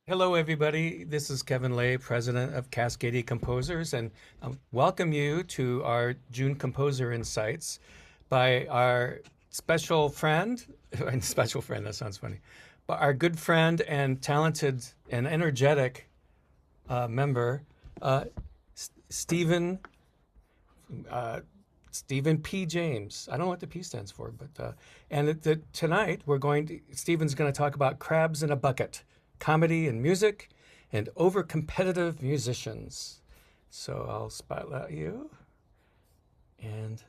Hello, everybody. This is Kevin Lay, president of Cascadia Composers, and welcome you to our June Composer Insights by our special friend, and special friend, that sounds funny, but our good friend and talented and energetic member, uh, Stephen, uh, Stephen P. James. I don't know what the P stands for, but tonight Stephen's going to talk about crabs in a bucket, comedy and music, and over competitive musicians. So I'll spotlight you and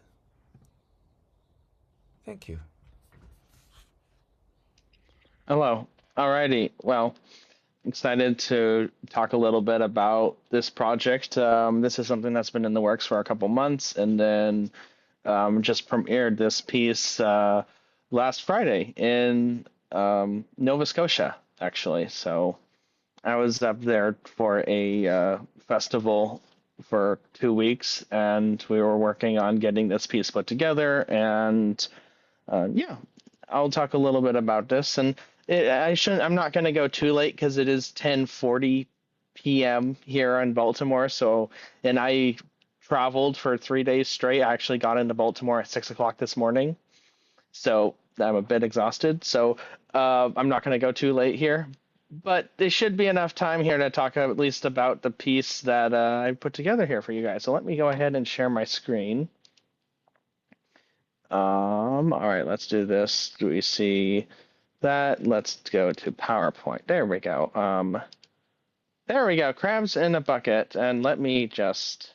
thank you. Hello. Alrighty. Well, excited to talk a little bit about this project. This is something that's been in the works for a couple months, and then just premiered this piece last Friday in Nova Scotia, actually. So I was up there for a festival for 2 weeks, and we were working on getting this piece put together. And yeah, I'll talk a little bit about this. And I'm not going to go too late because it is 10:40 p.m. here in Baltimore. So, and I traveled for 3 days straight. I actually got into Baltimore at 6 o'clock this morning. So I'm a bit exhausted. So I'm not going to go too late here. But there should be enough time here to talk at least about the piece that I put together here for you guys. So let me go ahead and share my screen. All right, let's do this. Do we see that? Let's go to PowerPoint. There we go. There we go. Crabs in a bucket. And let me just,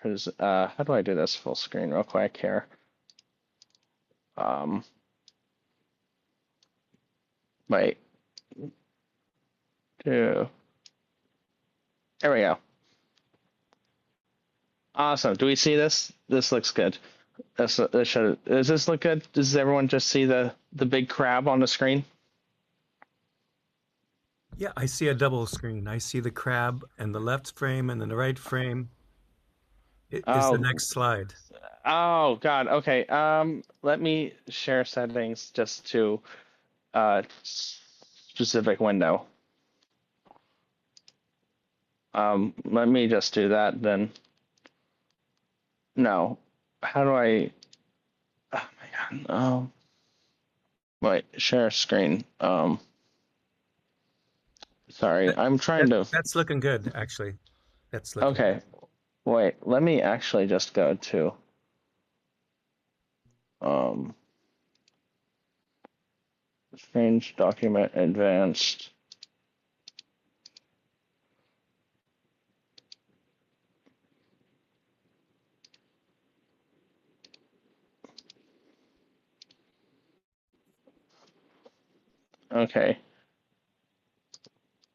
how do I do this full screen real quick here? Wait. There we go. Awesome. Do we see this? This looks good. Does this look good? Does everyone just see the big crab on the screen? Yeah, I see a double screen. I see the crab and the left frame, and then the right frame is the Oh, next slide. oh God. Okay. Let me share settings just to specific window. Let me just do that then. No. How do I? Oh my God. Wait. Share screen. Sorry. I'm trying to. That's looking good, actually. That's looking good. Okay. Wait. Let me actually just go to. Um. Strange document advanced. Okay.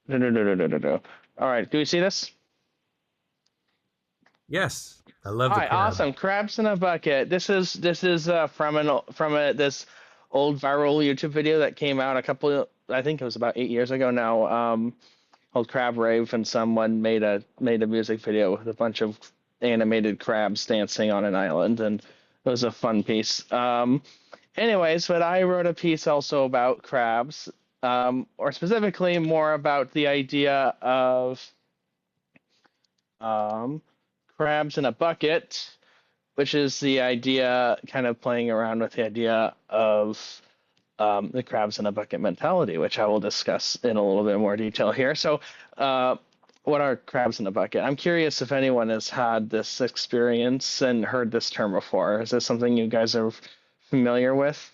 All right. Do we see this? Yes, I love All the right. crab. Awesome. Crabs in a bucket. This is this old viral YouTube video that came out I think it was about 8 years ago now. Called Crab Rave, and someone made a music video with a bunch of animated crabs dancing on an island, and it was a fun piece. Anyways, but I wrote a piece also about crabs, or specifically more about the idea of um, crabs in a bucket, which is the idea, kind of playing around with the idea of the crabs in a bucket mentality, which I will discuss in a little bit more detail here. So, what are crabs in a bucket? I'm curious if anyone has had this experience and heard this term before. Is this something you guys are familiar with?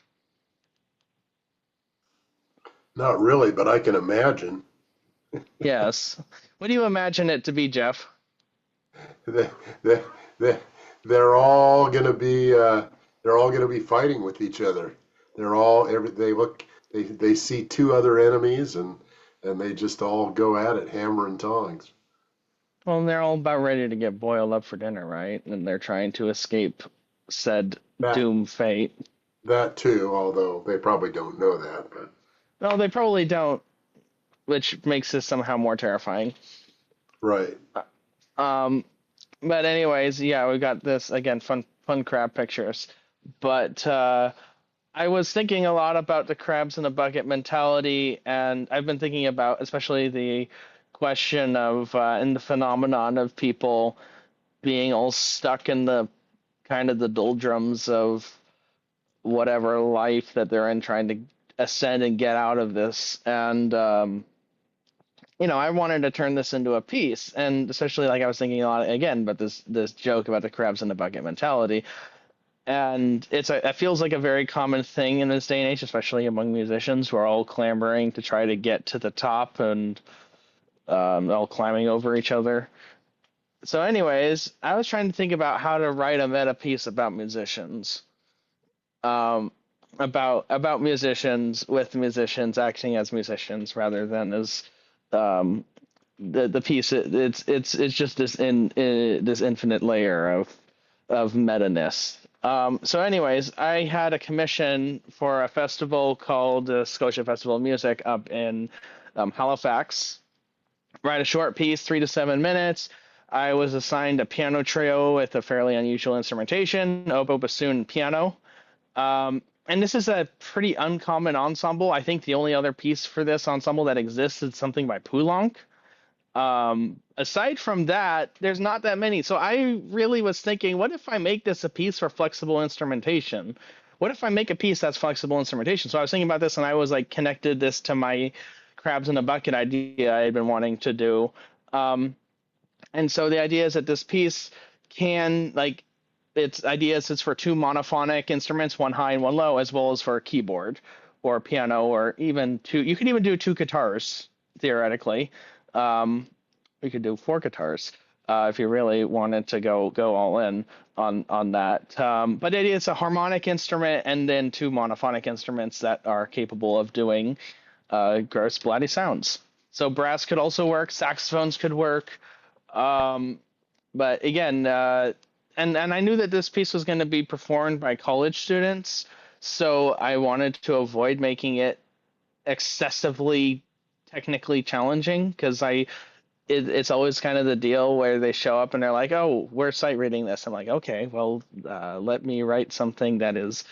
Not really, but I can imagine. Yes. What do you imagine it to be, Jeff? They, they, they, they're all gonna be they're all gonna be fighting with each other. They look they see two other enemies and they just all go at it, hammer and tongs. Well, they're all about ready to get boiled up for dinner, right? And they're trying to escape said That doom fate. that too, although they probably don't know that, but No, they probably don't, which makes this somehow more terrifying. right. Um, but anyways, yeah, we got this again, fun crab pictures. But I was thinking a lot about the crabs in the bucket mentality, and I've been thinking about especially the question of and the phenomenon of people being all stuck in the kind of the doldrums of whatever life that they're in, trying to ascend and get out of this. And I wanted to turn this into a piece, and especially like I was thinking a lot again about this joke about the crabs in the bucket mentality. And it feels like a very common thing in this day and age, especially among musicians who are all clamoring to try to get to the top and all climbing over each other. So, anyways, I was trying to think about how to write a meta piece about musicians, about musicians with musicians acting as musicians rather than as the piece. It's just this infinite layer of meta-ness. So anyways, I had a commission for a festival called the Scotia Festival of Music up in Halifax. Write a short piece, 3 to 7 minutes. I was assigned a piano trio with a fairly unusual instrumentation, oboe, bassoon, piano. And this is a pretty uncommon ensemble. I think the only other piece for this ensemble that exists is something by Poulenc. Aside from that, there's not that many. So I really was thinking, what if I make this a piece for flexible instrumentation? What if I make a piece that's flexible instrumentation? So I was thinking about this, and I was like connected this to my crabs in a bucket idea I had been wanting to do. And so the idea is that this piece can it's for 2 monophonic instruments, 1 high and 1 low, as well as for a keyboard or a piano, or even 2. You could even do 2 guitars theoretically. We could do 4 guitars if you really wanted to go all in on that. But it's a harmonic instrument and then 2 monophonic instruments that are capable of doing gross, bloody sounds. So brass could also work, saxophones could work. But again, and I knew that this piece was going to be performed by college students, so I wanted to avoid making it excessively technically challenging, because it's always kind of the deal where they show up and they're like, oh, we're sight reading this. I'm like, okay, well, let me write something that is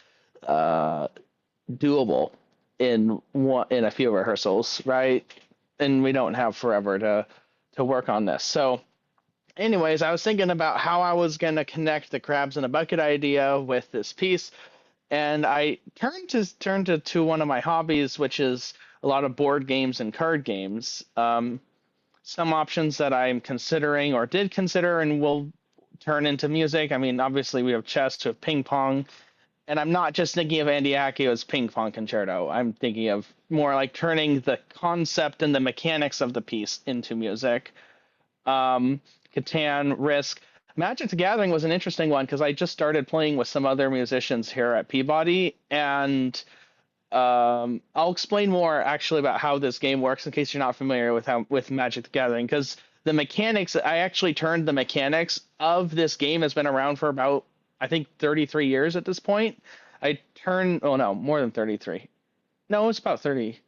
doable in a few rehearsals, right? And we don't have forever to work on this. So anyways, I was thinking about how I was going to connect the crabs in a bucket idea with this piece, and I turned to one of my hobbies, which is a lot of board games and card games. Some options that I'm considering or did consider and will turn into music. I mean, obviously we have chess, we have ping pong, and I'm not just thinking of Andy Ackeo's ping pong concerto. I'm thinking of more like turning the concept and the mechanics of the piece into music. Catan, Risk. Magic the Gathering was an interesting one because I just started playing with some other musicians here at Peabody, and I'll explain more actually about how this game works in case you're not familiar with Magic the Gathering, because the mechanics, I actually turned the mechanics of this game has been around for about, I think, 33 years at this point. More than 33. No, it's about 30.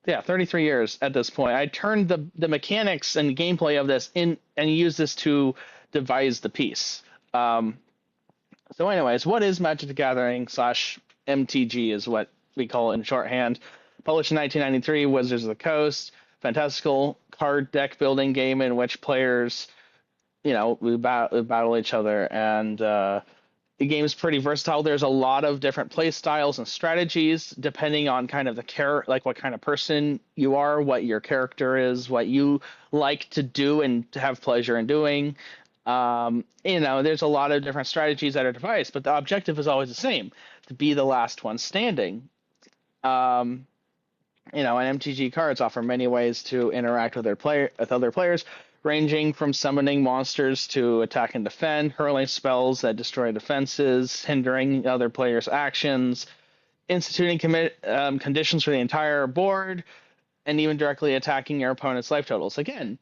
Yeah, 33 years at this point. I turned the mechanics and gameplay of this in and used this to devise the piece. So anyways, what is Magic the Gathering / MTG is what we call it in shorthand. Published in 1993, Wizards of the Coast. Fantastical card deck building game in which players, we battle each other, and the game is pretty versatile. There's a lot of different play styles and strategies depending on kind of what kind of person you are, what your character is, what you like to do and to have pleasure in doing. There's a lot of different strategies that are devised, but the objective is always the same: to be the last one standing. And MTG cards offer many ways to interact with other players, ranging from summoning monsters to attack and defend, hurling spells that destroy defenses, hindering other players' actions, instituting conditions for the entire board, and even directly attacking your opponent's life totals. Again,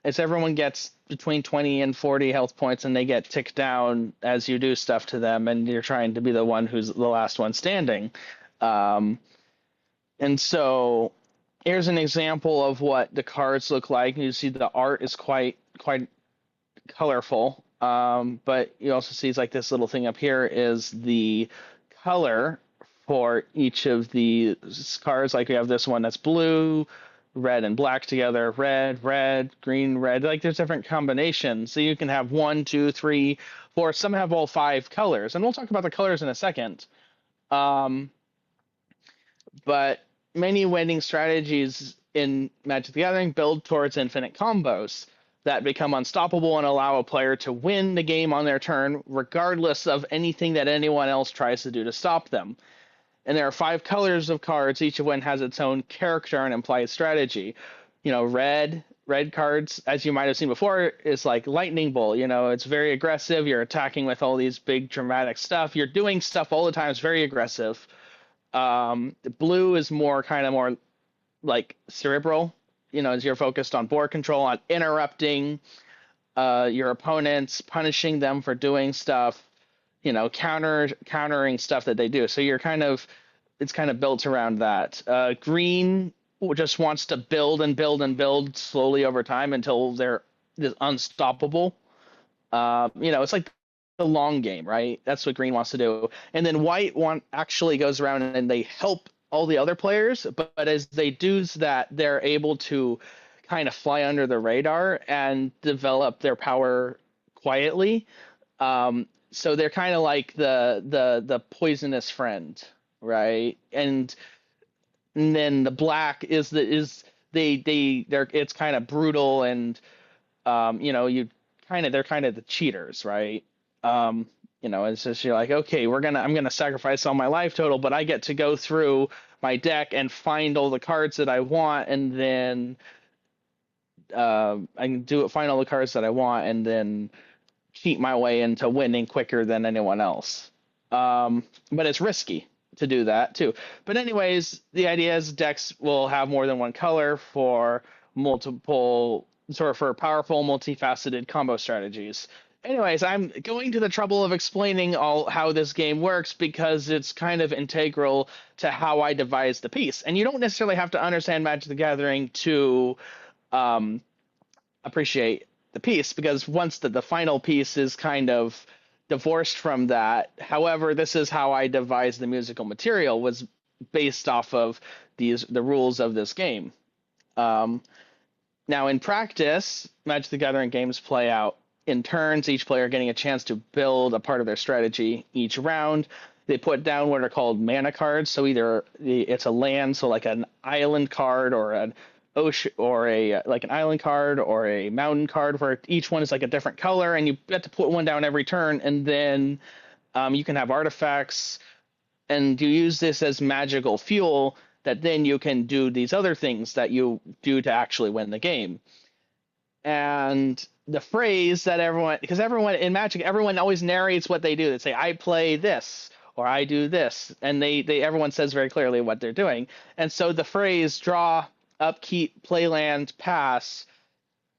it's everyone gets between 20 and 40 health points, and they get ticked down as you do stuff to them, and you're trying to be the one who's the last one standing. And so here's an example of what the cards look like. You see the art is quite colorful, but you also see it's like this little thing up here is the color for each of the cards. Like we have this one that's blue, red and black together, red, red, green, red. Like there's different combinations. So you can have 1, 2, 3, 4. Some have all 5 colors, and we'll talk about the colors in a second. But many winning strategies in Magic the Gathering build towards infinite combos that become unstoppable and allow a player to win the game on their turn, regardless of anything that anyone else tries to do to stop them. And there are 5 colors of cards. Each of one has its own character and implied strategy. Red cards, as you might have seen before, is like lightning bolt. It's very aggressive. You're attacking with all these big dramatic stuff. You're doing stuff all the time. It's very aggressive. Blue is more like cerebral. As you're focused on board control, on interrupting your opponents, punishing them for doing stuff. Countering stuff that they do. So it's kind of built around that. Green just wants to build and build and build slowly over time until they're unstoppable. It's like the long game, right? That's what green wants to do. And then white actually goes around and they help all the other players, but as they do that, they're able to kind of fly under the radar and develop their power quietly. So they're kind of like the poisonous friend, right? And then the black it's kind of brutal and they're kind of the cheaters, right? It's just you're like, okay, I'm gonna sacrifice all my life total, but I get to go through my deck and find all the cards that I want, and then I can find all the cards that I want, and then cheat my way into winning quicker than anyone else. But it's risky to do that too. But anyways, the idea is decks will have more than one color for powerful, multifaceted combo strategies. Anyways, I'm going to the trouble of explaining how this game works because it's kind of integral to how I devised the piece. And you don't necessarily have to understand Magic the Gathering to appreciate the piece, because once the final piece is kind of divorced from that. However, this is how I devised the musical material, was based off of the rules of this game. Now, in practice, Magic the Gathering games play out in turns, each player getting a chance to build a part of their strategy each round. They put down what are called mana cards. So either it's a land, so like an island card, or an ocean, or like an island card, or a mountain card, where each one is like a different color, and you get to put one down every turn. And then you can have artifacts, and you use this as magical fuel that then you can do these other things that you do to actually win the game. And the phrase that because everyone in Magic, everyone always narrates what they do. They say, I play this, or I do this. And everyone says very clearly what they're doing. And so the phrase draw, upkeep, play land, pass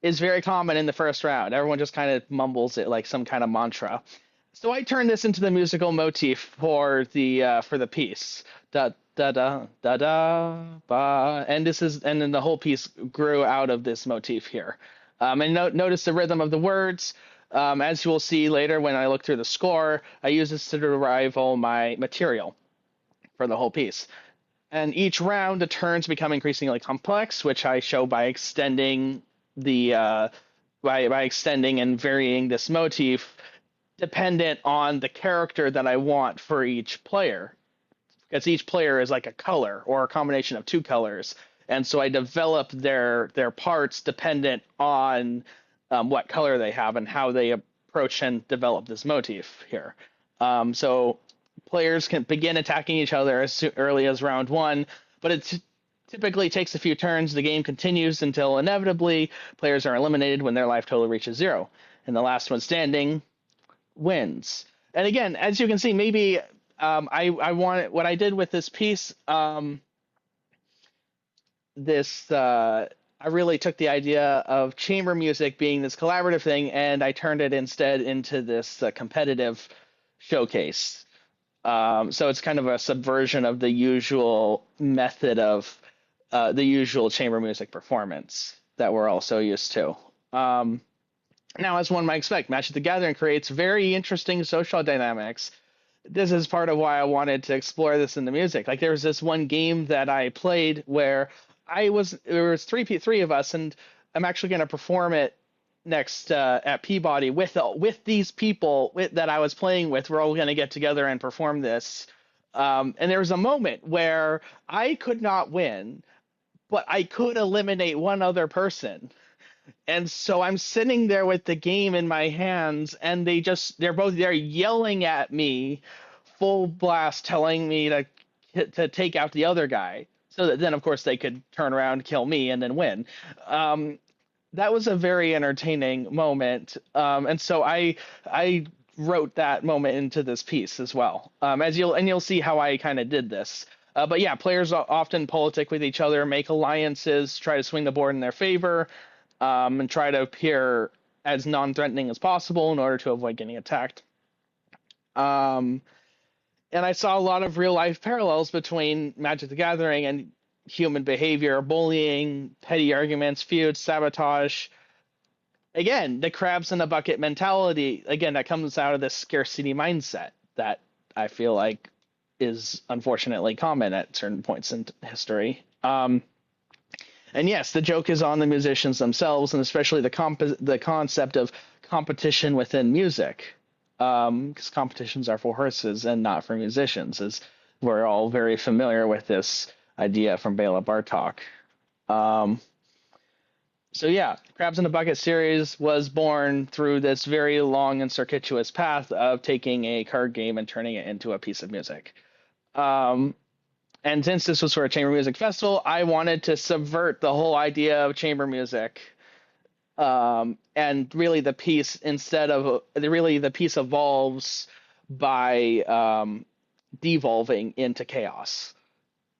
is very common in the first round. Everyone just kind of mumbles it like some kind of mantra. So I turned this into the musical motif for the piece. Da da da da da ba. And then the whole piece grew out of this motif here. And notice the rhythm of the words. As you will see later when I look through the score, I use this to derive all my material for the whole piece. And each round, the turns become increasingly complex, which I show by extending by extending and varying this motif dependent on the character that I want for each player. Because each player is like a color or a combination of two colors. And so I develop their parts dependent on what color they have and how they approach and develop this motif here. So players can begin attacking each other as early as round one, but it typically takes a few turns. The game continues until inevitably players are eliminated when their life total reaches 0. And the last one standing wins. And again, as you can see, maybe I want what I did with this piece. I really took the idea of chamber music being this collaborative thing, and I turned it instead into this competitive showcase. So it's kind of a subversion of the usual method of the usual chamber music performance that we're all so used to. Now, as one might expect, Magic the Gathering creates very interesting social dynamics. this is part of why I wanted to explore this in the music. Like there was this one game that I played where there was three of us, and I'm actually going to perform it next at Peabody with these people that I was playing with. We're all going to get together and perform this. And there was a moment where I could not win, but I could eliminate one other person. And so I'm sitting there with the game in my hands, and they're both there yelling at me full blast, telling me to take out the other guy, so that then of course they could turn around, kill me, and then win. That was a very entertaining moment, and so I wrote that moment into this piece as well. You'll see how I kind of did this. But yeah, players often politic with each other, make alliances, try to swing the board in their favor, and try to appear as non-threatening as possible in order to avoid getting attacked. And I saw a lot of real life parallels between Magic the Gathering and human behavior, bullying, petty arguments, feuds, sabotage. Again, the crabs in a bucket mentality, again, that comes out of this scarcity mindset that I feel like is unfortunately common at certain points in history. And yes, the joke is on the musicians themselves, and especially the concept of competition within music. Because competitions are for horses and not for musicians, as we're all very familiar with this idea from Bela Bartok. So yeah, Crabs in a Bucket series was born through this very long and circuitous path of taking a card game and turning it into a piece of music. And since this was for a chamber music festival, I wanted to subvert the whole idea of chamber music. And really the piece evolves by devolving into chaos.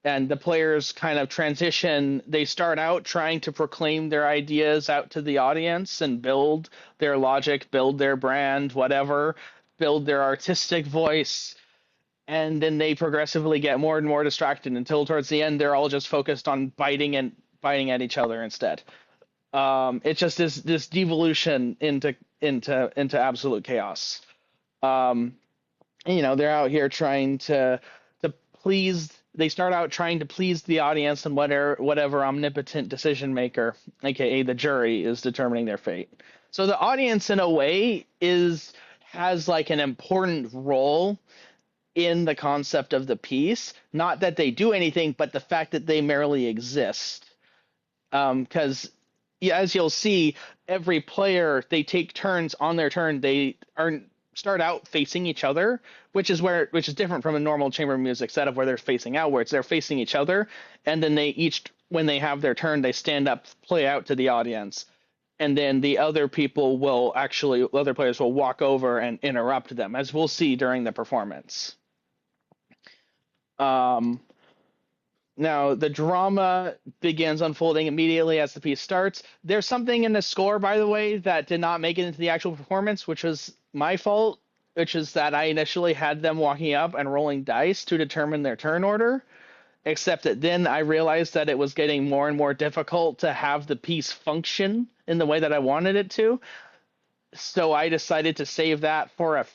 And the players kind of transition. They start out trying to proclaim their ideas out to the audience and build their logic, build their brand, whatever, build their artistic voice. And then they progressively get more and more distracted until towards the end, they're all just focused on biting at each other instead. It's just this devolution into absolute chaos. They're out here trying to please. They start out trying to please the audience and whatever omnipotent decision maker, aka the jury, is determining their fate. So the audience, in a way, has like an important role in the concept of the piece. Not that they do anything, but the fact that they merely exist. Because as you'll see, every player, they take turns on their turn. They start out facing each other, which is different from a normal chamber music setup where they're facing outwards. They're facing each other, and then when they have their turn, they stand up, play out to the audience, and then the other players will walk over and interrupt them, as we'll see during the performance. Now, the drama begins unfolding immediately as the piece starts. There's something in the score, by the way, that did not make it into the actual performance, which was my fault, which is that I initially had them walking up and rolling dice to determine their turn order, except that then I realized that it was getting more and more difficult to have the piece function in the way that I wanted it to. So I decided to save that problem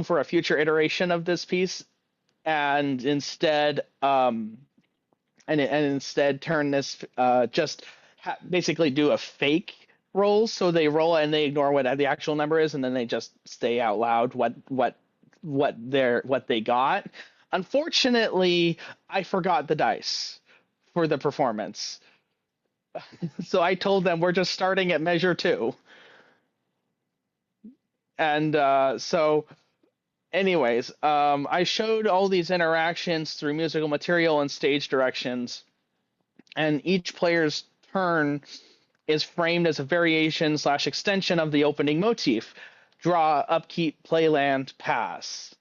for a future iteration of this piece, and instead turn this basically do a fake roll. So they roll and they ignore what the actual number is, and then they just say out loud what they got. Unfortunately, I forgot the dice for the performance. So I told them we're just starting at measure 2. And anyways, I showed all these interactions through musical material and stage directions, and each player's turn is framed as a variation / extension of the opening motif: draw, upkeep, play land, pass.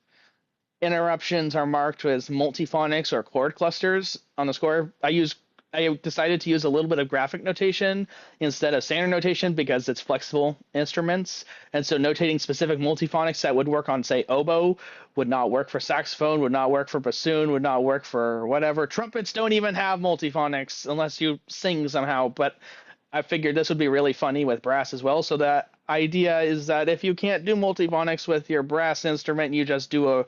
Interruptions are marked as multiphonics or chord clusters on the score. I decided to use a little bit of graphic notation instead of standard notation because it's flexible instruments. And so notating specific multiphonics that would work on, say, oboe would not work for saxophone, would not work for bassoon, would not work for whatever. Trumpets don't even have multiphonics unless you sing somehow. But I figured this would be really funny with brass as well. So that idea is that if you can't do multiphonics with your brass instrument, you just do a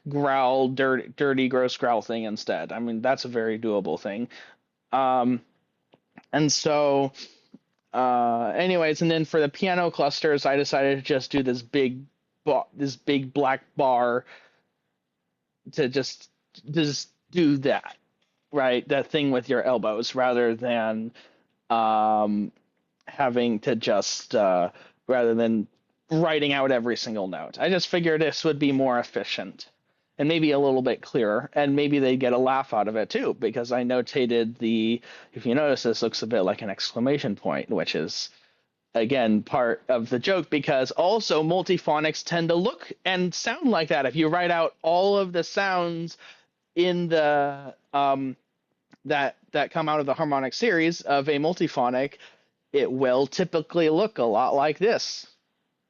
growl, dirty, gross growl thing instead. I mean, that's a very doable thing. Um, and so, anyways, and then for the piano clusters, I decided to just do this big black bar to just do that, right? That thing with your elbows, rather than um, having to just rather than writing out every single note. I just figured this would be more efficient and maybe a little bit clearer, and maybe they'd get a laugh out of it too, because I notated if you notice, this looks a bit like an exclamation point, which is again part of the joke, because also multiphonics tend to look and sound like that. If you write out all of the sounds in the that come out of the harmonic series of a multiphonic, it will typically look a lot like this,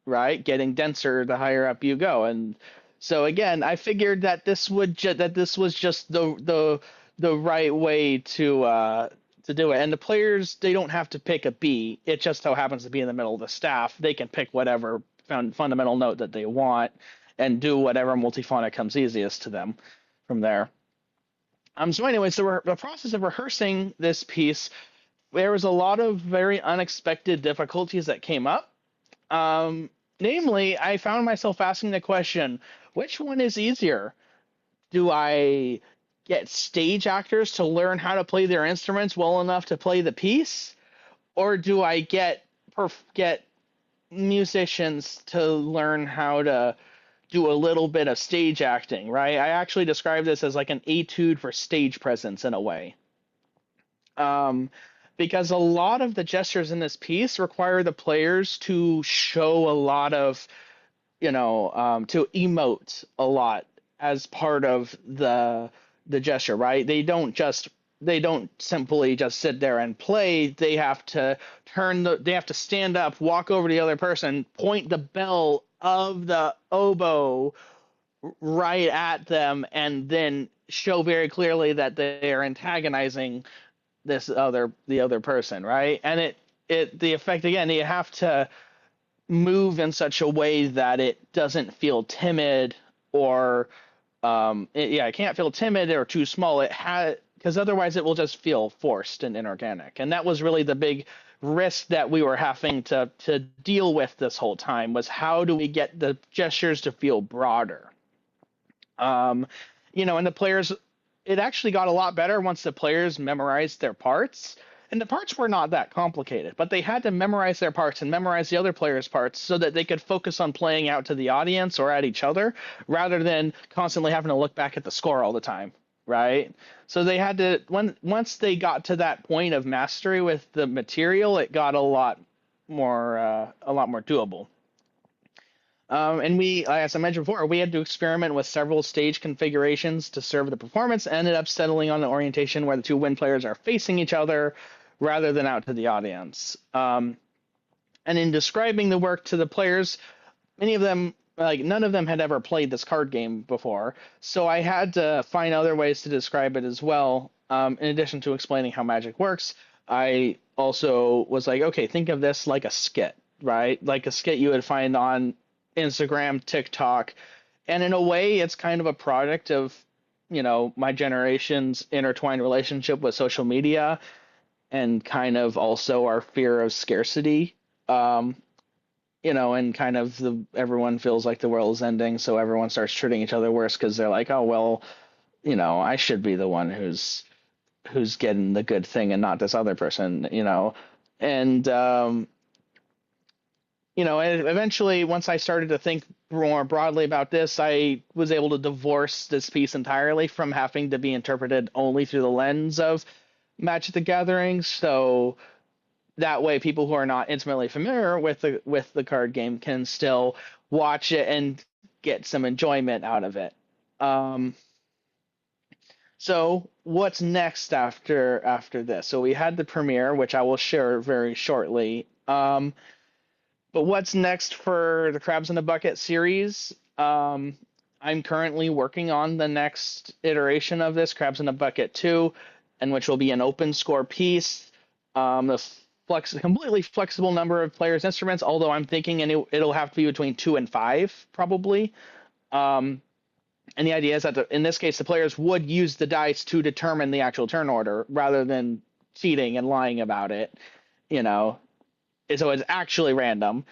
right? Getting denser the higher up you go. And so again, I figured that this was just the right way to do it. And the players, they don't have to pick a B. It just so happens to be in the middle of the staff. They can pick whatever fundamental note that they want and do whatever multiphonic comes easiest to them from there. So anyways, the process of rehearsing this piece, there was a lot of very unexpected difficulties that came up. Namely, I found myself asking the question, which one is easier? Do I get stage actors to learn how to play their instruments well enough to play the piece? Or do I get musicians to learn how to do a little bit of stage acting, right? I actually describe this as like an etude for stage presence in a way. Because a lot of the gestures in this piece require the players to show a lot of, to emote a lot as part of the gesture, right? They don't simply just sit there and play. They have to they have to stand up, walk over to the other person, point the bell of the oboe right at them, and then show very clearly that they are antagonizing the other person, right? And the effect, again, you have to move in such a way that it doesn't feel timid or it can't feel timid or too small. Because otherwise it will just feel forced and inorganic. And that was really the big risk that we were having to deal with this whole time, was how do we get the gestures to feel broader? And the players, it actually got a lot better once the players memorized their parts. And the parts were not that complicated, but they had to memorize their parts and memorize the other players' parts so that they could focus on playing out to the audience or at each other, rather than constantly having to look back at the score all the time, right? So they had to, once they got to that point of mastery with the material, it got a lot more doable. And we, as I mentioned before, we had to experiment with several stage configurations to serve the performance. Ended up settling on the orientation where the two wind players are facing each other rather than out to the audience. And in describing the work to the players, many of them, none of them had ever played this card game before. So I had to find other ways to describe it as well. In addition to explaining how magic works, I also was like, okay, think of this like a skit, right? Like a skit you would find on Instagram, TikTok, and in a way it's kind of a product of my generation's intertwined relationship with social media, and kind of also our fear of scarcity, and kind of everyone feels like the world is ending, so everyone starts treating each other worse because they're like, oh well, I should be the one who's getting the good thing and not this other person, and and eventually, once I started to think more broadly about this, I was able to divorce this piece entirely from having to be interpreted only through the lens of Magic the Gathering. So that way, people who are not intimately familiar with the card game can still watch it and get some enjoyment out of it. So what's next after this? So we had the premiere, which I will share very shortly. But what's next for the Crabs in a Bucket series? I'm currently working on the next iteration of this, Crabs in a Bucket 2, and which will be an open score piece. The completely flexible number of players' instruments. Although I'm thinking, and it'll have to be between 2 and 5 probably. Um, and the idea is that in this case, the players would use the dice to determine the actual turn order rather than cheating and lying about it. You know, so it's actually random.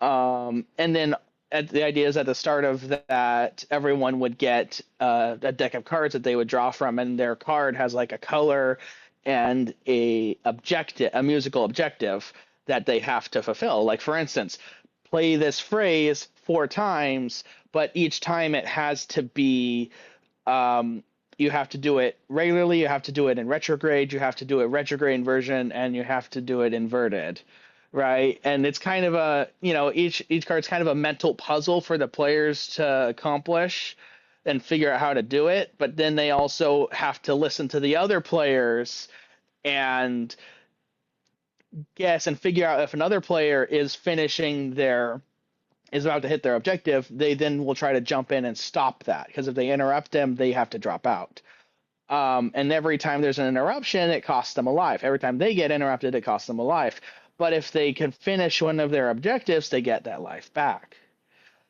And then the idea is at the start of that, everyone would get a deck of cards that they would draw from, and their card has like a color and a musical objective that they have to fulfill. Like for instance, play this phrase 4 times, but each time it has to be you have to do it regularly, you have to do it in retrograde, you have to do it retrograde inversion, and you have to do it inverted. Right. And it's kind of each card's kind of a mental puzzle for the players to accomplish and figure out how to do it. But then they also have to listen to the other players and guess and figure out if another player is about to hit their objective. They then will try to jump in and stop that, because if they interrupt them, they have to drop out. And every time there's an interruption, it costs them a life. Every time they get interrupted, it costs them a life. But if they can finish one of their objectives, they get that life back.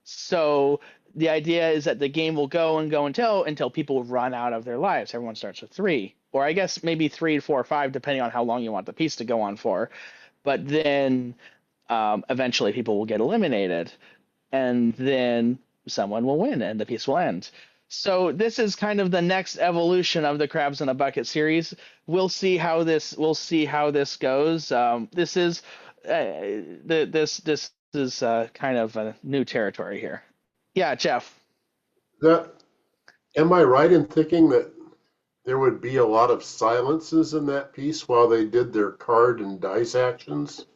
So the idea is that the game will go and go until people run out of their lives. Everyone starts with 3, or I guess maybe 3, 4, 5, depending on how long you want the piece to go on for. But then eventually people will get eliminated, and then someone will win, and the piece will end. So this is kind of the next evolution of the Crabs in a Bucket series. We'll see how this goes. This is kind of a new territory here. Yeah, Jeff. Am I right in thinking that there would be a lot of silences in that piece while they did their card and dice actions?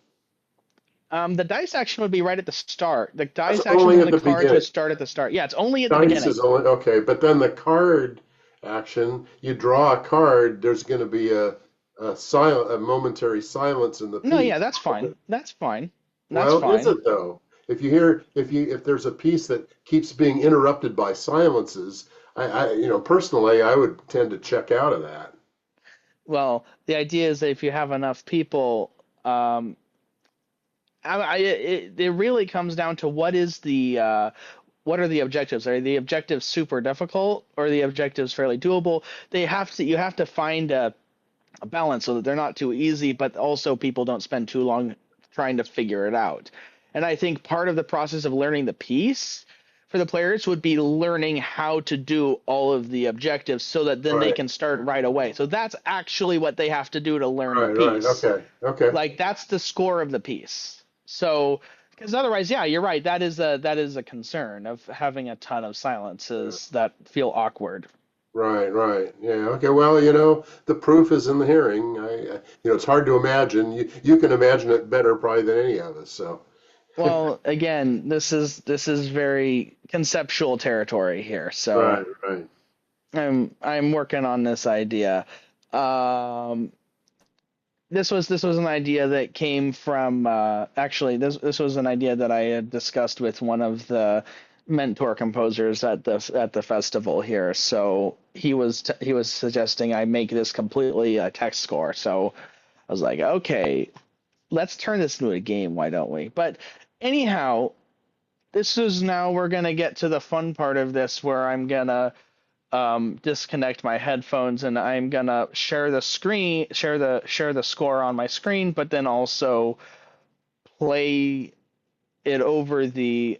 The dice action would be right at the start. The dice That's action only and at the the cards beginning. would start at the start. Yeah, it's only at the Dice beginning. is only okay, but then the card action, you draw a card, there's going to be a momentary silence in the No, piece. yeah, that's fine. That's fine. That's Well, is fine. it though? If there's a piece that keeps being interrupted by silences, personally, I would tend to check out of that. Well, the idea is that if you have enough people, it really comes down to what are the objectives? Are the objectives super difficult, or are the objectives fairly doable? You have to find a balance so that they're not too easy, but also people don't spend too long trying to figure it out. And I think part of the process of learning the piece for the players would be learning how to do all of the objectives so that then they Right, can start right away. So that's actually what they have to do to learn the right. piece. Okay. Like that's the score of the piece. So because otherwise, yeah, you're right. That is a concern of having a ton of silences that feel awkward. Right. Yeah. Okay. Well, the proof is in the hearing. It's hard to imagine. You can imagine it better probably than any of us. So. Well, again, this is very conceptual territory here. So Right. I'm working on this idea. This was an idea that came from actually this was an idea that I had discussed with one of the mentor composers at the festival here. So he was suggesting I make this completely a text score. So I was like, okay, let's turn this into a game. Why don't we? But anyhow, we're gonna get to the fun part of this, where I'm gonna disconnect my headphones, and I'm gonna share the score on my screen, but then also play it over the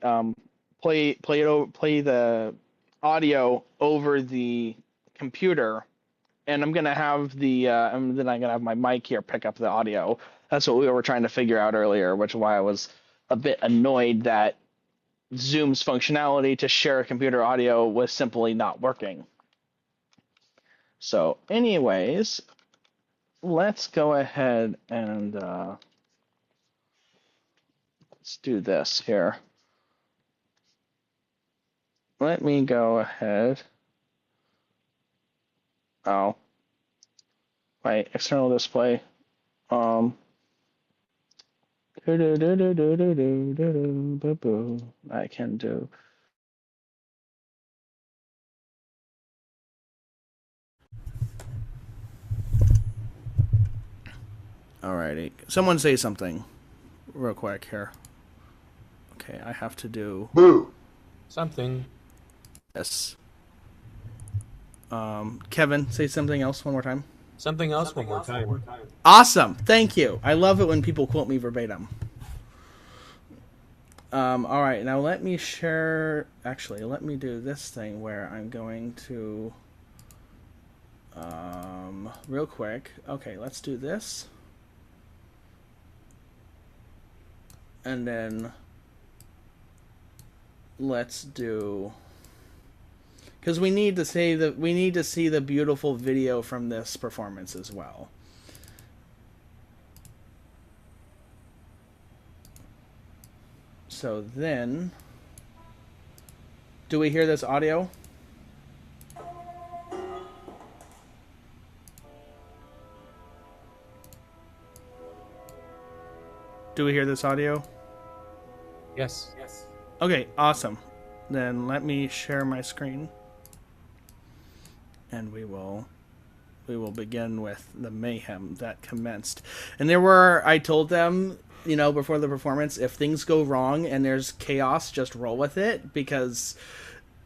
play the audio over the computer, and I'm gonna have and then I'm gonna have my mic here pick up the audio. That's what we were trying to figure out earlier, which is why I was a bit annoyed that Zoom's functionality to share computer audio was simply not working. So anyways, let's go ahead and let's do this here. Let me go ahead. Oh, my external display. I can do. Alrighty. Someone say something real quick here. Okay, I have to do Boo. Something. this. Kevin, say something else one more time. Something else one more time. Awesome. Thank you. I love it when people quote me verbatim. All right, now let me share. Actually, let me do this thing where I'm going to. Real quick. Okay, let's do this. And then let's do. Because we need to see the beautiful video from this performance as well. So then, do we hear this audio? Do we hear this audio? Yes. Okay, awesome. Then let me share my screen. And we will begin with the mayhem that commenced. And I told them, before the performance, if things go wrong and there's chaos, just roll with it, because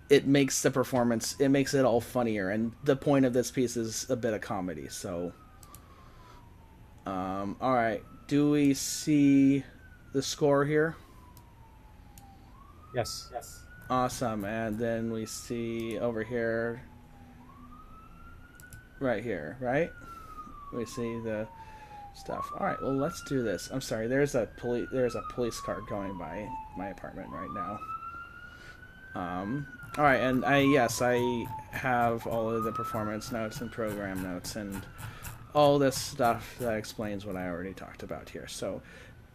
it makes the performance, it makes it all funnier. And the point of this piece is a bit of comedy. So, all right. Do we see the score here? Yes. Awesome. And then we see over here, right here, right? We see the stuff. All right, well, let's do this. I'm sorry. There's a police car going by my apartment right now. All right, and I have all of the performance notes and program notes and all this stuff that explains what I already talked about here. So,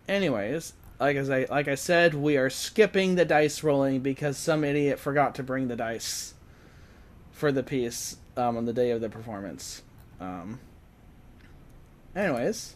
anyways, like I said, we are skipping the dice rolling because some idiot forgot to bring the dice for the piece on the day of the performance. Anyways.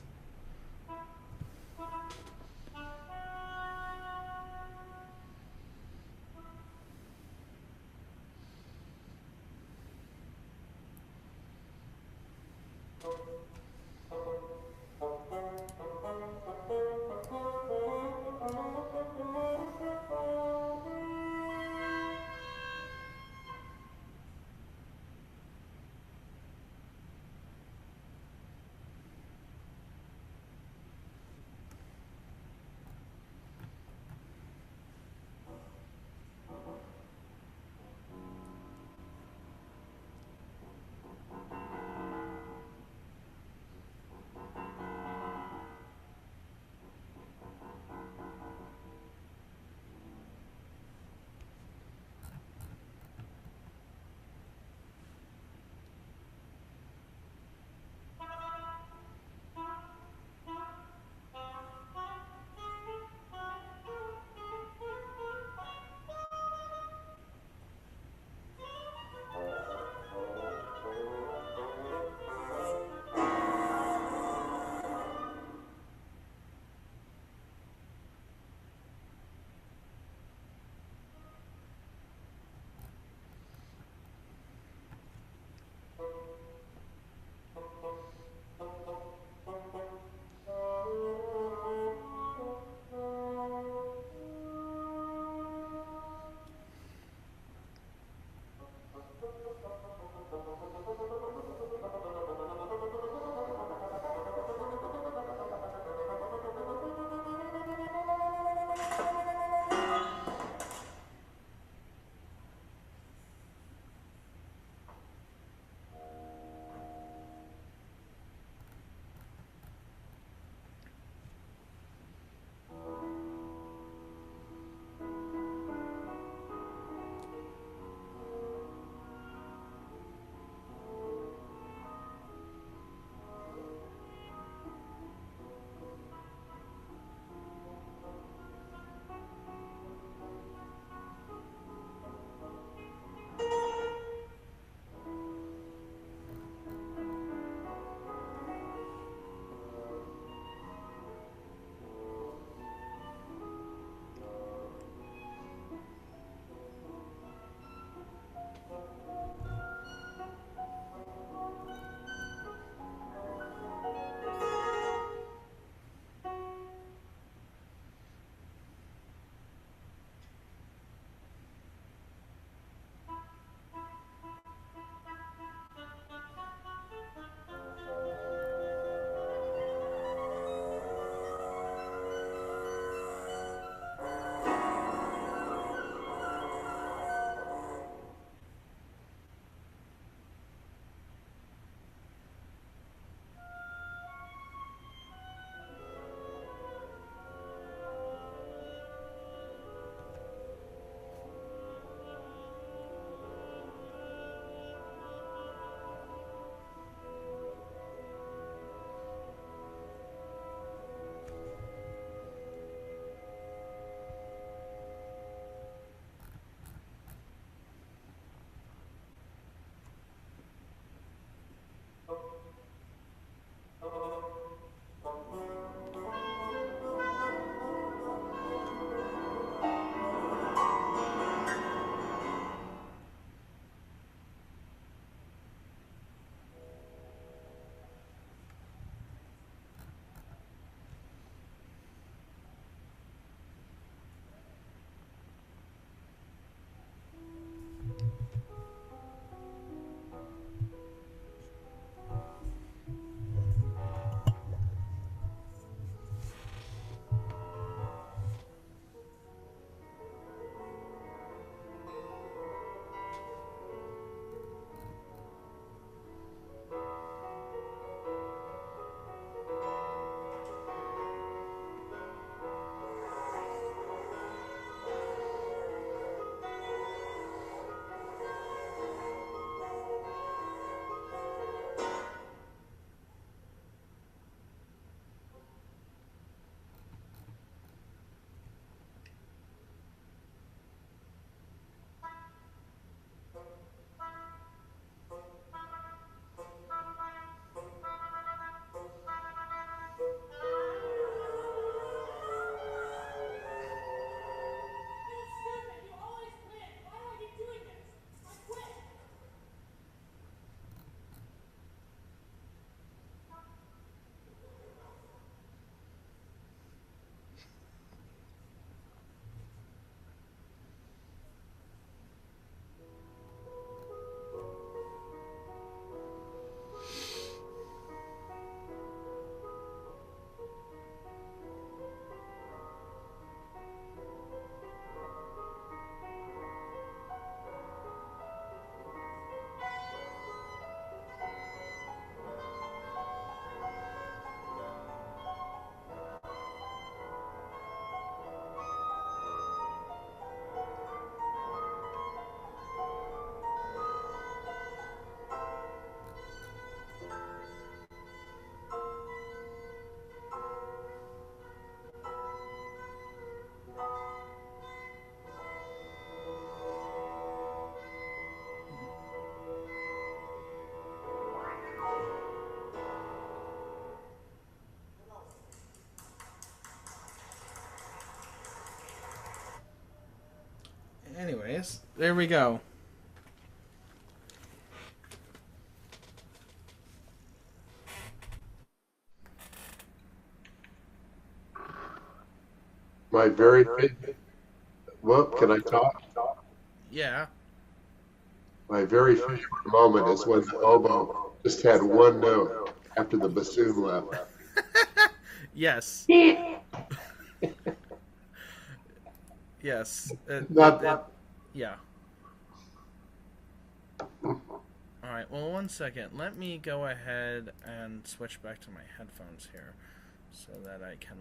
Anyways, there we go. My very favorite. Whoop, can I talk? Yeah. My very favorite moment is when the oboe just had one note after the bassoon left. Yes. Yes. Not, Yeah. All right. Well, one second. Let me go ahead and switch back to my headphones here, so that I can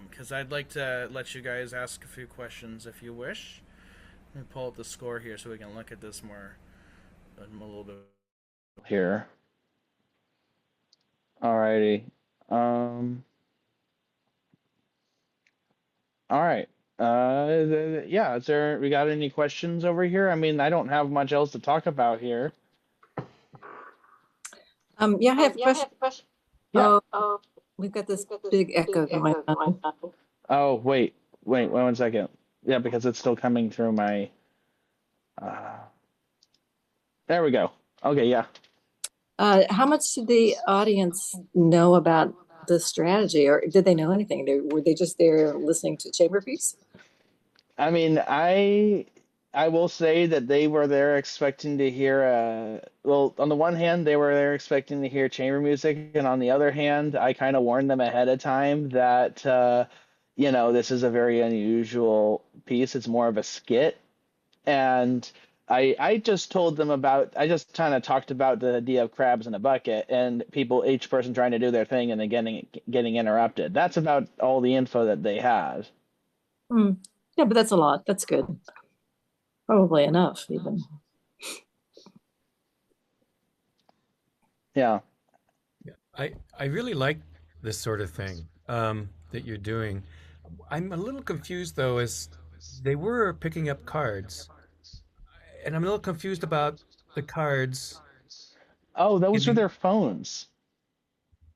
because I'd like to let you guys ask a few questions if you wish. Let me pull up the score here so we can look at this more a little bit here. Alrighty. All right. Yeah, we got any questions over here? I mean, I don't have much else to talk about here. Yeah, I have a question. Yeah. Oh, we've got this big echo going on. Oh, wait, 1 second. Yeah, because it's still coming through my. Uh, there we go. Okay, yeah. How much did the audience know about the strategy, or did they know anything? Were they just there listening to chamber piece? I mean, I will say that they were there expecting to hear well, on the one hand, they were there expecting to hear chamber music, and on the other hand, I kind of warned them ahead of time that this is a very unusual piece. It's more of a skit, and I just told them I just kind of talked about the idea of crabs in a bucket and each person trying to do their thing and then getting interrupted. That's about all the info that they had. Yeah, but that's a lot. That's good. Probably enough, even. Yeah. I really like this sort of thing that you're doing. I'm a little confused though, as they were picking up cards, and I'm a little confused about the cards. Oh, In those are the their phones.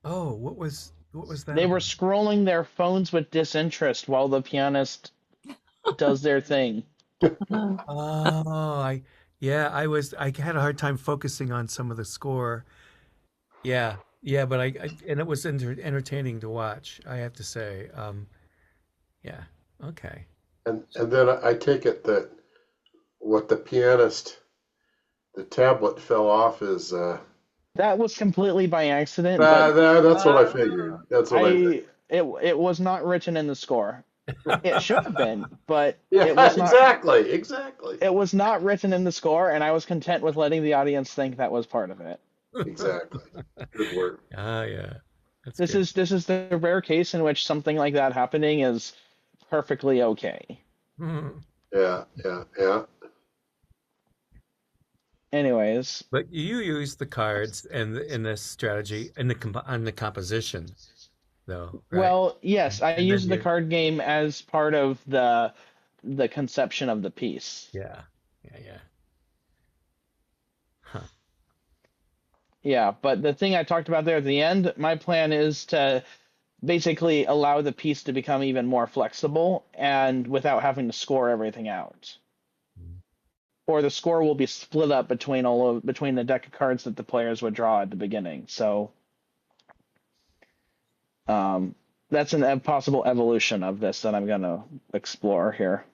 oh, what was that They were about? scrolling their phones with disinterest while the pianist does their thing. Uh, Oh, yeah, I had a hard time focusing on some of the score. Yeah, yeah, but and it was entertaining to watch, I have to say. Yeah, okay. and then I take it that what the pianist, the tablet fell off is, That was completely by accident, but that's what I uh, figured. That's what I figured. it was not written in the score. It should have been, but Yeah, exactly, exactly, it was not written in the score, and I was content with letting the audience think that was part of it. exactly. Good work. Ah, yeah, that's This good. is this is the rare case in which something like that happening is perfectly okay. Mhm. Yeah, yeah, yeah. Anyways, But you use the cards and in this strategy in on the composition, though, right? well, yes, I And then use the you, card game as part of the conception of the piece. yeah, yeah, yeah. Huh. Yeah, but the thing I talked about there at the end, my plan is to basically allow the piece to become even more flexible and without having to score everything out. Or the score will be split up between the deck of cards that the players would draw at the beginning. So um, that's a possible evolution of this that I'm going to explore here.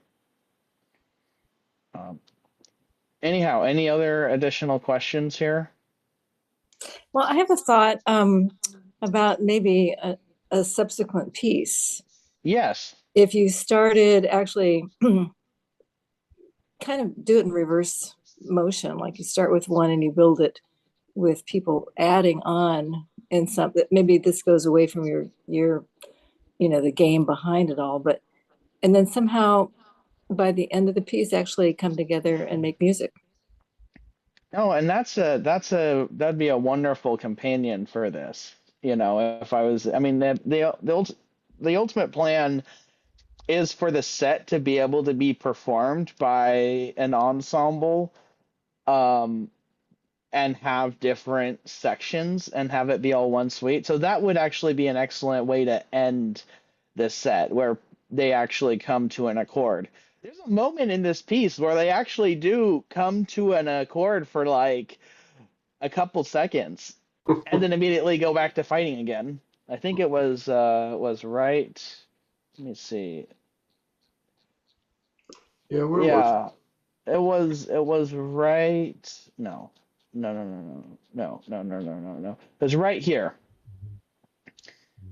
Um, anyhow, any other additional questions here? well, I have a thought about maybe a subsequent piece. Yes. If you started actually kind of do it in reverse motion, like you start with one and you build it with people adding on in something. Maybe this goes away from your the game behind it all, but and then somehow by the end of the piece actually come together and make music. Oh, and that'd be a wonderful companion for this. If I was, I mean, the ultimate plan is for the set to be able to be performed by an ensemble, um, and have different sections and have it be all one suite. So that would actually be an excellent way to end this set, where they actually come to an accord. There's a moment in this piece where they actually do come to an accord for like a couple seconds and then immediately go back to fighting again. I think it was right. Let me see. Yeah, where was it? Yeah, it was right. No. No, no, no, no. No, no, no, no, no, no. It was right here.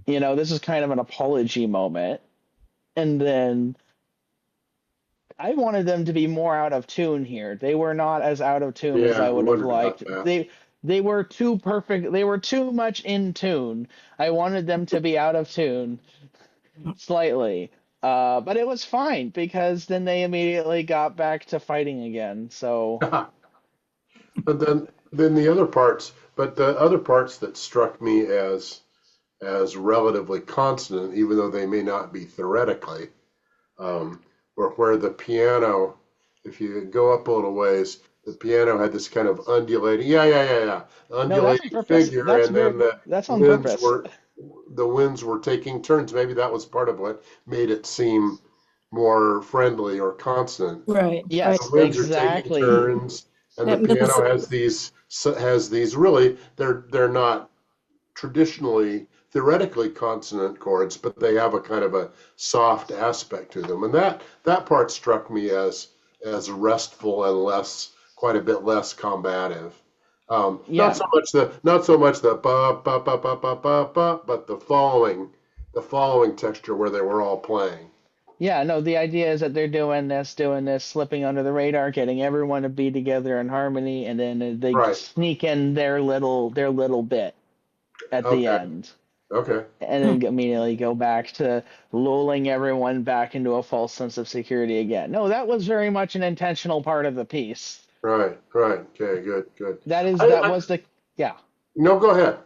This is kind of an apology moment. And then I wanted them to be more out of tune here. They were not as out of tune as Yeah, I I would have wondered about liked. that. They were too perfect. They were too much in tune. I wanted them to be out of tune slightly. But it was fine because then they immediately got back to fighting again. So But then the other parts that struck me as relatively consonant, even though they may not be theoretically, um, or where the piano, if you go up a little ways, the piano had this kind of undulating, no, that's on undulating purpose. figure, and then That's on winds purpose. were the winds were taking turns. Maybe that was part of what made it seem more friendly or consonant. Right, right. The Yes, winds are taking exactly. turns, and the That was piano has these really they're not traditionally theoretically consonant chords, but they have a kind of a soft aspect to them, and that part struck me as restful and quite a bit less combative. Not Yeah. so much the ba ba ba ba ba ba ba, but the following texture where they were all playing. Yeah, no, the idea is that they're doing this, slipping under the radar, getting everyone to be together in harmony, and then they Right. sneak in their little bit at the Okay. end, Okay. and then immediately go back to lulling everyone back into a false sense of security again. No, that was very much an intentional part of the piece. Right. Right. Okay. Good. Good. That I was the yeah. no. Go ahead.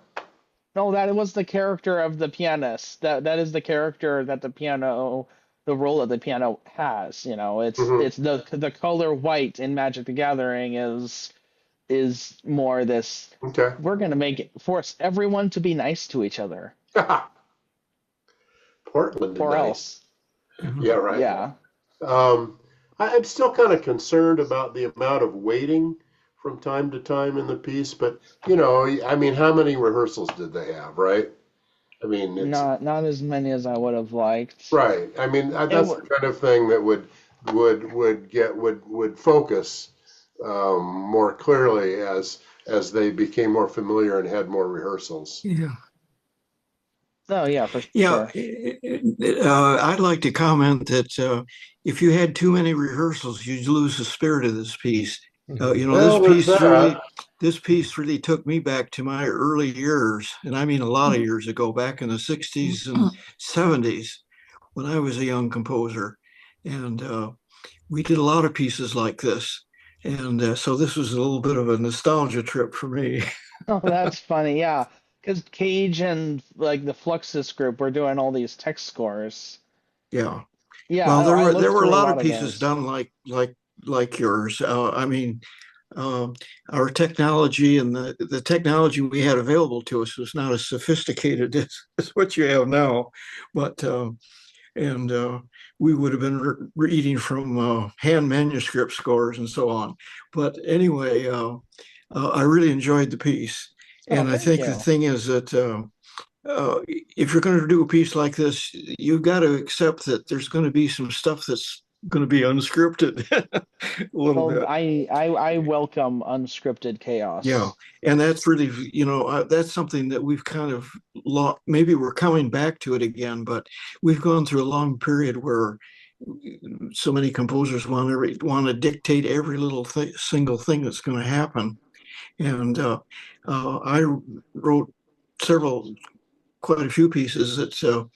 No, that was the character of the pianist. That is the character that the role that the piano has. It's Hmm. it's the color white in Magic the Gathering is more this. Okay. We're gonna force everyone to be nice to each other, Portland and or nice. else. Yeah. Right. Yeah. Um, I'm still kind of concerned about the amount of waiting from time to time in the piece, but I mean, how many rehearsals did they have, right? I mean, it's Not as many as I would have liked. right. I mean, It that's the was. kind of thing that would focus more clearly as they became more familiar and had more rehearsals. Yeah. Oh yeah, for Yeah, sure. I'd like to comment that if you had too many rehearsals, you'd lose the spirit of this piece. Well, there's that. This piece really took me back to my early years, and I mean a lot of years ago, back in the '60s and '70s, when I was a young composer, and we did a lot of pieces like this, and so this was a little bit of a nostalgia trip for me. Oh, that's funny. Yeah, because Cage and like the Fluxus group were doing all these text scores. Yeah. Yeah, Well, no, there I were looked there were a through a lot lot of of pieces those. done like yours. I mean, um, our technology and the technology we had available to us was not as sophisticated as what you have now, but and we would have been reading from hand manuscript scores and so on. But anyway, I really enjoyed the piece, Oh, and I thank think the you. thing is that. If you're going to do a piece like this, you've got to accept that there's going to be some stuff that's going to be unscripted a little Well, bit. I welcome unscripted Yeah. chaos. And that's really, that's something that we've kind of maybe we're coming back to it again, but we've gone through a long period where so many composers want to dictate every little single thing that's going to happen. And I wrote several, quite a few pieces that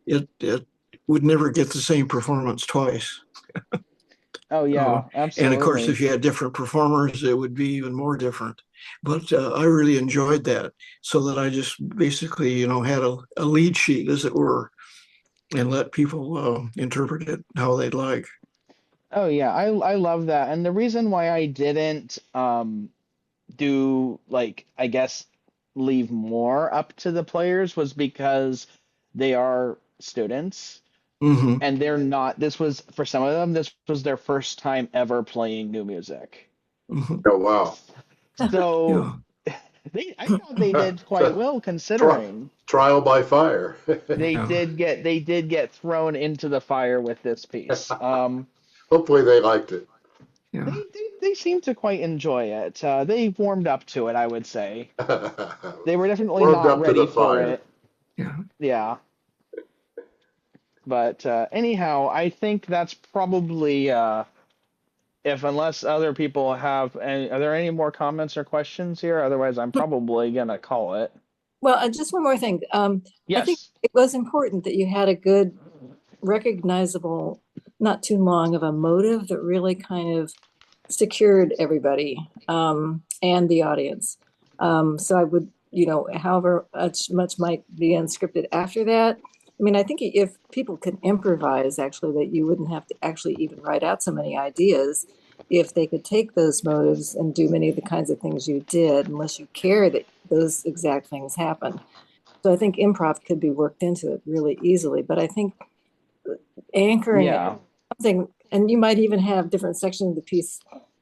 it would never get the same performance twice. Oh Uh, yeah, and of course, absolutely. if you had different performers, it would be even more different. But I really enjoyed that, so that I just basically, had a lead sheet, as it were, and let people interpret it how they'd like. Oh yeah, I love that. And the reason why I didn't do like I guess leave more up to the players was because they are students. Hmm. and they're not. This was for some of them. This was their first time ever playing new music. Hmm. Oh, wow. So Yeah. I thought they did quite well Tri- considering. Trial by fire. Yeah. They did get thrown into the fire with this piece. Hopefully they liked it. Yeah. They seem to quite enjoy it. They warmed up to it, I would say. They were definitely Warmed not up to the ready for fire. it. Yeah. Yeah. But anyhow, I think that's probably if unless other people have any, are there any more comments or questions here? Otherwise, I'm probably gonna call it. Well, just one more thing. I think Yes. it was important that you had a good, recognizable, not too long of a motive that really kind of secured everybody and the audience. So I would, however much might be unscripted after that. I mean, I think if people could improvise, actually, that you wouldn't have to actually even write out so many ideas if they could take those motives and do many of the kinds of things you did, unless you care that those exact things happen. So I think improv could be worked into it really easily. But I think anchoring it Yeah. something, and you might even have different sections of the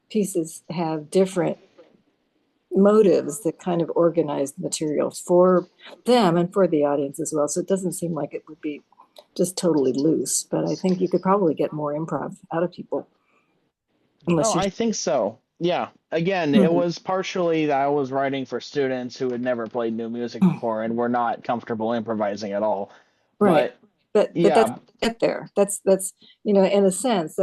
pieces have different motives that kind of organize the material for them and for the audience as well. So it doesn't seem like it would be just totally loose, but I think you could probably get more improv out of people Oh, unless you're I think so. Yeah. Again, it Mhm. was partially that I was writing for students who had never played new music before and were not comfortable improvising at all. Right. But But that's yeah, get there. That's in a sense,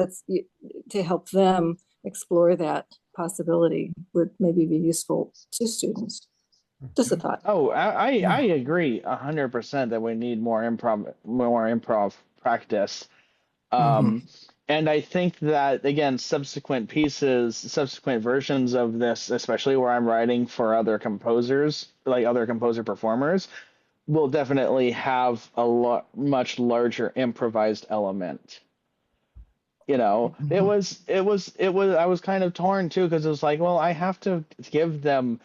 to help them explore that possibility would maybe be useful to students. Just a thought. oh, I Yeah. agree 100% that we need more improv practice. Hmm. Um, and I think that again, subsequent versions of this, especially where I'm writing for other composers, like other composer performers, will definitely have a much larger improvised element. Hmm. I was kind of torn too because it was like, well, I have to give them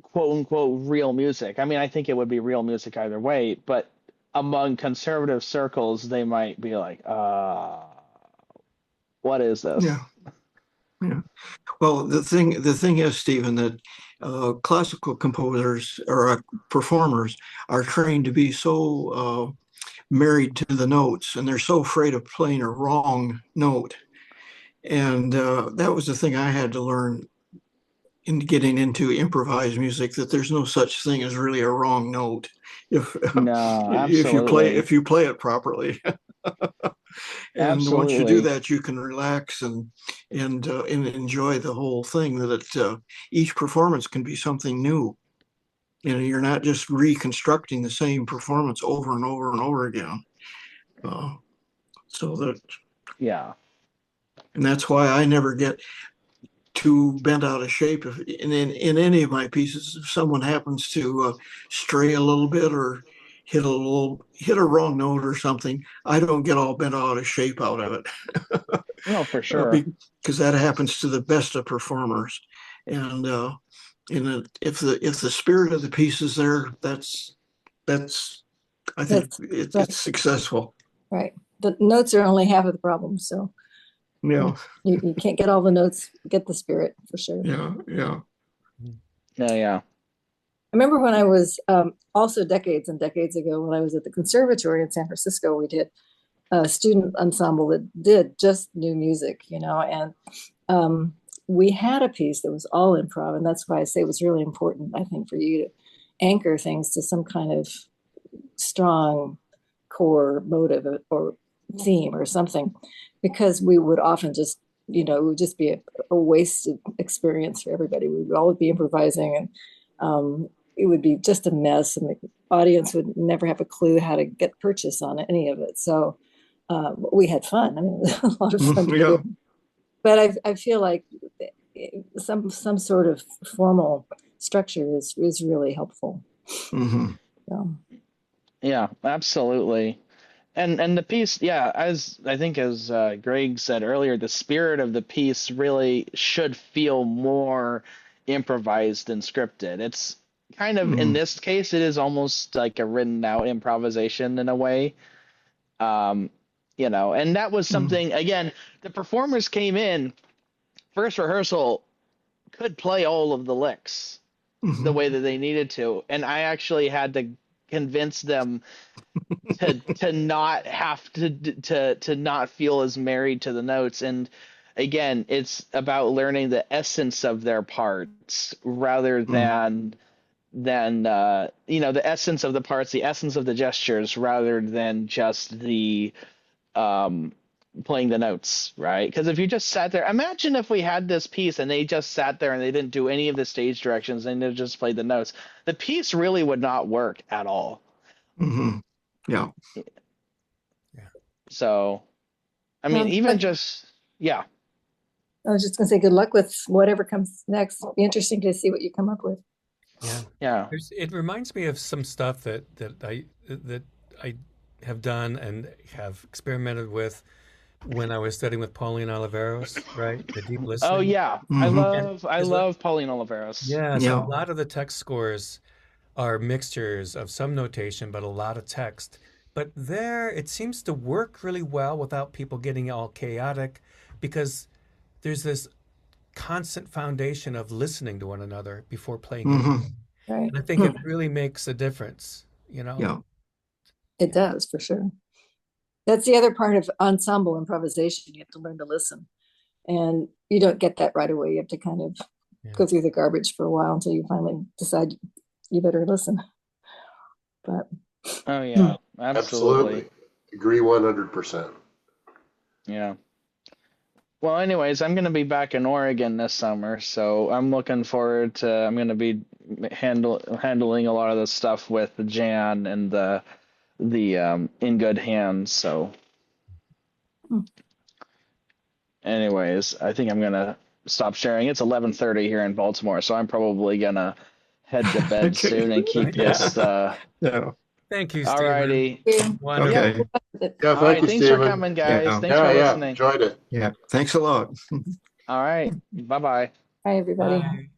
quote unquote real music. I mean, I think it would be real music either way, but among conservative circles, they might be like, what is Yeah. this? Yeah. Well, the thing is, Stephen, that classical composers or performers are trained to be so married to the notes, and they're so afraid of playing a wrong note. And that was the thing I had to learn in getting into improvised music, that there's no such thing as really a wrong note if No, if you play absolutely. if you play it properly. And once you do Absolutely. that, you can relax and enjoy the whole thing. That each performance can be something new. You're not just reconstructing the same performance over and over and over again. Uh, so that Yeah. and that's why I never get too bent out of shape. If in any of my pieces, if someone happens to stray a little bit or hit a wrong note or something, I don't get all bent out of shape out of it. No, for sure. Because that happens to the best of performers. And if the spirit of the piece is there, that's I think That's it's right. successful. Right. The notes are only half of the problem. So Yeah, you can't get all the notes, get the spirit for sure. yeah, yeah. Yeah, yeah. I remember when I was also decades and decades ago when I was at the conservatory in San Francisco, we did a student ensemble that did just new music, and um, we had a piece that was all improv. And that's why I say it was really important, I think, for you to anchor things to some kind of strong core motive or theme or something, because we would often just, it would just be a wasted experience for everybody. We would always be improvising, and it would be just a mess, and the audience would never have a clue how to get purchase on any of it. So we had fun. I mean, it was a lot of fun to do. Yeah. But I feel like some sort of formal structure is really helpful. Hmm. So, Yeah, absolutely. And the piece, yeah, as I think as Greg said earlier, the spirit of the piece really should feel more improvised than scripted. It's kind of in Hmm. this case, it is almost like a written out improvisation in a way. you know, and that was something, again, the performers came in, first rehearsal, could play all of the licks the way that they needed to. And I actually had to convince them to not have to not feel as married to the notes. And again, it's about learning the essence of their parts rather than you know, the essence of the parts, the essence of the gestures, rather than just the playing the notes, right? Because if you just sat there, imagine if we had this piece and they just sat there and they didn't do any of the stage directions and they just played the notes, the piece really would not work at all. Yeah. So, I mean, even just, yeah. I was just going to say, good luck with whatever comes next. Be interesting to see what you come up with. Yeah. It reminds me of some stuff that I have done and have experimented with when I was studying with Pauline Oliveros, right? The deep listening. Oh yeah, I love Pauline Oliveros. Yeah, so a lot of the text scores are mixtures of some notation, but a lot of text. But there, it seems to work really well without people getting all chaotic, because there's this constant foundation of listening to one another before playing anything. Right. And I think it really makes a difference, you know? Yeah. It does, for sure. That's the other part of ensemble improvisation. You have to learn to listen. And you don't get that right away. You have to kind of go through the garbage for a while until you finally decide you better listen. But oh yeah, absolutely. Agree 100%. Yeah. Well, anyways, I'm going to be back in Oregon this summer, so I'm looking forward to. I'm going to be handling a lot of the stuff with Jan and the In Good Hands. So, anyways, I think I'm going to stop sharing. It's 11:30 here in Baltimore, so I'm probably going to head to bed soon and keep this. Thank you, Stephen. All righty. Wonderful. Okay. Yeah, thank you, Thanks Stephen. for coming, guys. Yeah. Thanks for listening. Enjoyed it. Yeah. Thanks a lot. All right. Bye-bye. hi, everybody. Bye.